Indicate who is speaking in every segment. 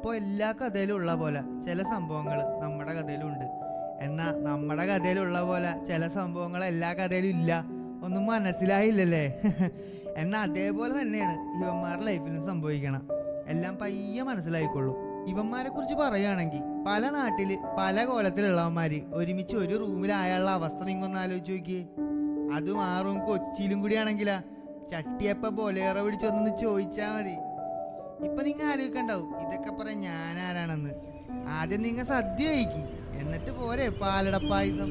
Speaker 1: അപ്പോൾ എല്ലാ കഥയിലും ഉള്ള പോലെ ചില സംഭവങ്ങൾ നമ്മുടെ കഥയിലും ഉണ്ട്. എന്നാൽ നമ്മുടെ കഥയിലുള്ള പോലെ ചില സംഭവങ്ങൾ എല്ലാ കഥയിലും ഇല്ല. ഒന്നും മനസ്സിലായില്ലല്ലേ? എന്നാൽ അതേപോലെ തന്നെയാണ് ഇവന്മാരുടെ ലൈഫിലും സംഭവിക്കണം. എല്ലാം പയ്യെ മനസ്സിലായിക്കൊള്ളും. ഇവന്മാരെ കുറിച്ച് പറയുകയാണെങ്കിൽ പല നാട്ടില് പല കോലത്തിലുള്ളവന്മാര് ഒരുമിച്ച് ഒരു റൂമിലായുള്ള അവസ്ഥ നിങ്ങൊന്ന് ആലോചിച്ച് നോക്കിയേ. അതും ആ റൂം കൊച്ചിയിലും കൂടി ആണെങ്കിലാ ചട്ടിയപ്പ ബൊലേറോ പിടിച്ച് വന്നൊന്ന് ചോദിച്ചാ മതി. ഇപ്പൊ നിങ്ങൾ ആലോചിക്കണ്ടാവും ഇതൊക്കെ പറയാൻ ഞാൻ ആരാണെന്ന്. ആദ്യം നിങ്ങൾ സദ്യ കഴിക്കും, എന്നിട്ട് പോരെ പാലട പായസം.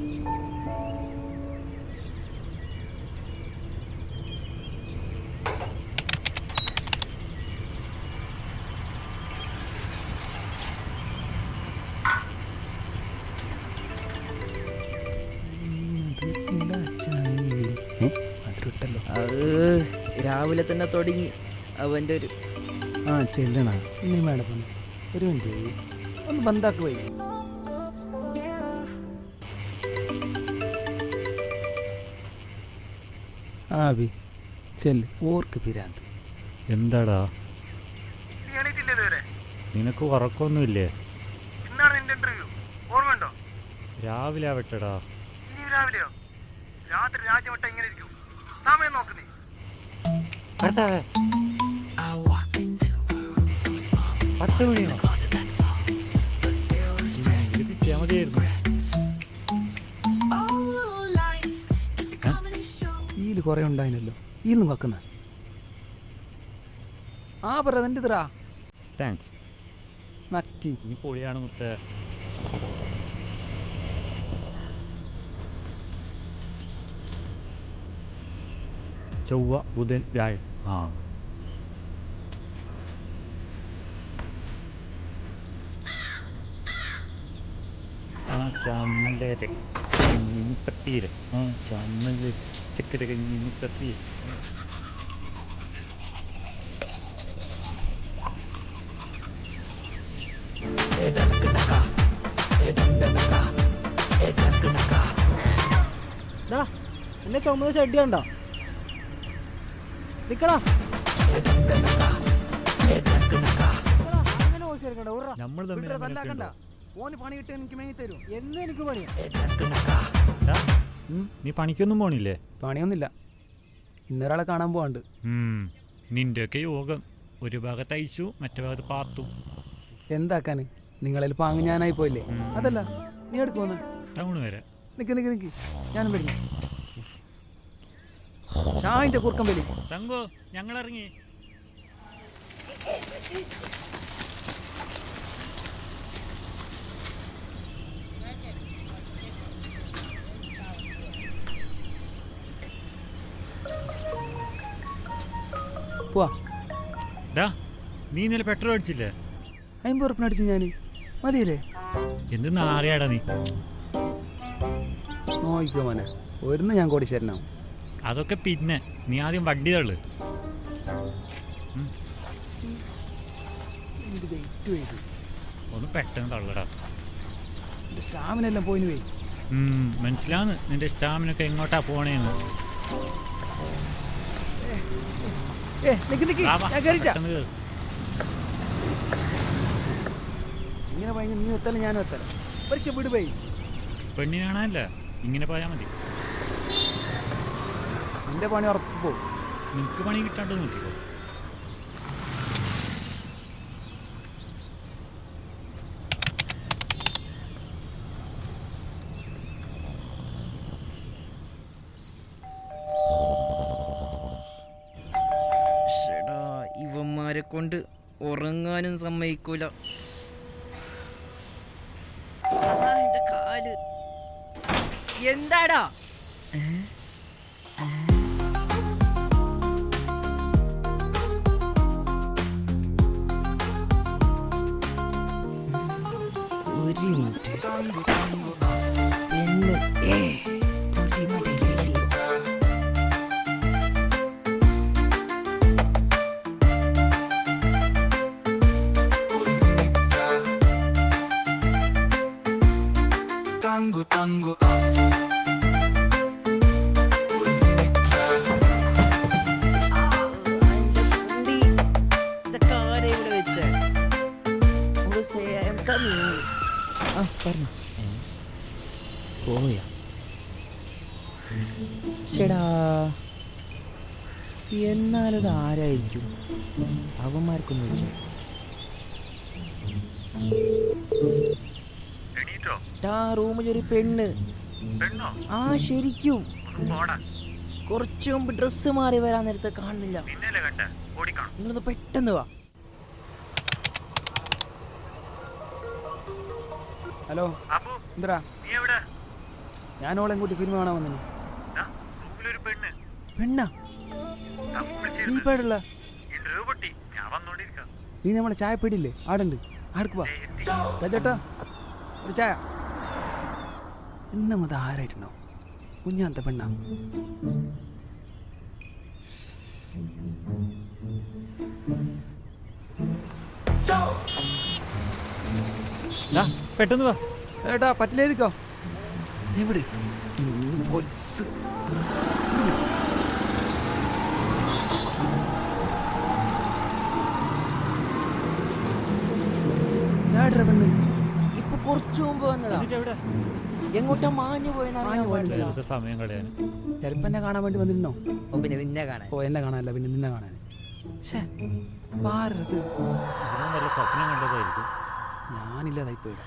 Speaker 2: രാവിലെ തന്നെ തുടങ്ങി അവൻ്റെ ഒരു
Speaker 3: ചെല്ലണ ഇനി മേഡം ഒരു മിനിറ്റ് ഒന്ന് ബന്ധാക്ക് പോയി. ബി ചെല്ല് ഓർക്ക് പിരാന്ത്.
Speaker 4: എന്താടാ നിനക്ക് ഉറക്കമൊന്നുമില്ലേ? രാവിലെ ആവട്ടെടാ.
Speaker 5: രാത്രി രാജ്യമട്ട എങ്ങനെ ഇരിക്കും? സമയം നോക്കുന്നേ.
Speaker 4: 10 മണിയോ? ഇത് കിട്ടിയാൽ മതിയായിരുന്നു.
Speaker 3: ഈല് കുറെ ഉണ്ടായിനല്ലോ, ഈലും കക്കുന്ന പറ ഇതറാ.
Speaker 4: താങ്ക്സ്.
Speaker 3: നക്കി
Speaker 4: നീ പൊളിയാണ് മുത്തേ. ചൊവ്വ ബുധൻ വ്യാഴം. ചമ്മലരെ പത്തീര് ചമ്മല് ചക്കര കഞ്ഞി പത്തീര്.
Speaker 3: എന്നെ ചുമന്ന ചെടിയുണ്ടോ? നിക്കടാ
Speaker 4: നമ്മൾ
Speaker 3: ഓന് പണി കിട്ടി എനിക്ക് മേങ്ങി തരും എന്ന് എനിക്ക് പണിയാ.
Speaker 4: നീ പണിക്കൊന്നും പോണില്ലേ?
Speaker 3: പണിയൊന്നുമില്ല, ഇന്നൊരാളെ കാണാൻ പോവാണ്ട്.
Speaker 4: നിന്റെയൊക്കെ യോഗം. ഒരു ഭാഗത്ത് അയച്ചു, മറ്റേ ഭാഗത്ത് പാത്തു.
Speaker 3: എന്താക്കാന്, നിങ്ങളിൽ പാങ്ങ് ഞാനായി പോയില്ലേ? അതല്ല നീ എടുക്കുവന്ന്
Speaker 4: ടൗണ് വരെ.
Speaker 3: നിക്ക് ഞാനും വരുന്നു. ഷാവിന്റെ കുറുക്കം വലി
Speaker 4: തങ്കോ ഞങ്ങൾ ഇറങ്ങി.
Speaker 3: പോവാ.
Speaker 4: നീ ഇന്നലെ പെട്രോൾ അടിച്ചില്ലേ?
Speaker 3: 50 ഉറുപ്പിന് അടിച്ചു ഞാൻ. മതിയല്ലേ?
Speaker 4: എന്ത് നാറിയാടാ നീ.
Speaker 3: നോക്കിക്കോ മോനെ, ഒരുന്ന് ഞാൻ കോടീശ്വരനാവും.
Speaker 4: അതൊക്കെ പിന്നെ, നീ ആദ്യം വണ്ടി തള്ളു. ഒന്ന് പെട്ടെന്ന് തള്ളടാ.
Speaker 3: സ്റ്റാമിനെല്ലാം പോയിന് പോയി.
Speaker 4: മനസ്സിലാന്ന് നിന്റെ സ്റ്റാമിനൊക്കെ എങ്ങോട്ടാ പോണേന്ന്.
Speaker 3: ഇങ്ങനെ പോയി നീ എത്തല്ല ഞാനും എത്തല്ല. ഒരിക്കൽ വിട് പോയി.
Speaker 4: പെണ്ണിനെ കാണാനല്ല, ഇങ്ങനെ പോയാൽ മതി.
Speaker 3: നിന്റെ പണി ഉറപ്പ് പോ.
Speaker 4: നിനക്ക് പണി കിട്ടാണ്ട് നോക്കിക്കോ.
Speaker 2: ഇവന്മാരെ കൊണ്ട് ഉറങ്ങാനും സമ്മതിക്കൂല. എന്റെ കാല് എന്താടാ? ഒരു മിനിറ്റ്
Speaker 6: tango tango
Speaker 2: പറഞ്ഞു പോയാ ചേടാ എന്നാലത് ആരായിരിക്കും അവന്മാർക്കൊന്നും വിളിച്ചു
Speaker 5: എണീറ്റോ?
Speaker 2: റൂമിലൊരു പെണ്ണ്.
Speaker 5: പെണ്ണോ?
Speaker 2: ആ ശരിക്കും
Speaker 5: ഒന്ന് പോടാ.
Speaker 2: കുറച്ചു മുമ്പ് ഡ്രസ്സ് മാറി വരാൻ നേരത്തെ കാണുന്നില്ല.
Speaker 5: നിന്നല്ലേ കണ്ട ഓടിക്കണം.
Speaker 2: നിങ്ങളൊന്ന് പെട്ടെന്ന് വാ.
Speaker 3: ഹലോ
Speaker 5: അപ്പു,
Speaker 3: എന്താ
Speaker 5: നീ എവിടെ?
Speaker 3: ഞാൻ ഓളെ കൂട്ടി ഫിലിം കാണാൻ വന്നു.
Speaker 5: ദാ, റൂമിലൊരു പെണ്ണ്.
Speaker 3: പെണ്ണാ
Speaker 5: ദാ,
Speaker 3: നീ
Speaker 5: വിളിച്ചിരുന്നു.
Speaker 3: പാടില്ല.
Speaker 5: ഇന്റർവ്യൂ പൊട്ടി. ഞാൻ വന്നോണ്ടിരിക്കാം.
Speaker 3: നീ നമ്മളെ ചായ പേടില്ലേ? ആടുണ്ട്, ആടുക്ക് വാ. ചേട്ടാ ഒരു ചായ. ഇന്നും അത് ആരായിട്ടുണ്ടോ? കുഞ്ഞാന്ത പെണ്ണ.
Speaker 4: പെട്ടെന്ന് വാ.
Speaker 3: ഏട്ടാ പറ്റില്ലേക്കോ എവിടെ ഇന്ന് പോലീസ്. ഞാടാ പെണ്ണ്
Speaker 2: ഇപ്പൊ കുറച്ചു മുമ്പ് വന്നതാ.
Speaker 4: എന്നിട്ട് എവിടെ?
Speaker 2: എങ്ങോട്ടാ മാഞ്ഞു പോയെന്നറിയാൻ
Speaker 3: മാഞ്ഞു പോയത്.
Speaker 2: പാടില്ല.
Speaker 4: വെറുതെ സമയം കളയാൻ.
Speaker 3: ചിലപ്പോ എന്നെ കാണാൻ വേണ്ടി വന്നിരുന്നോ?
Speaker 2: പിന്നെ നിന്നെ കാണാൻ.
Speaker 3: ഓ എന്നെ കാണാനല്ല, പിന്നെ നിന്നെ കാണാൻ. ആരത്?
Speaker 4: ഇതിനും വല്ല സ്വപ്നം കണ്ടതായിരിക്കും.
Speaker 3: ഞാനില്ലതായി പോയിടാ.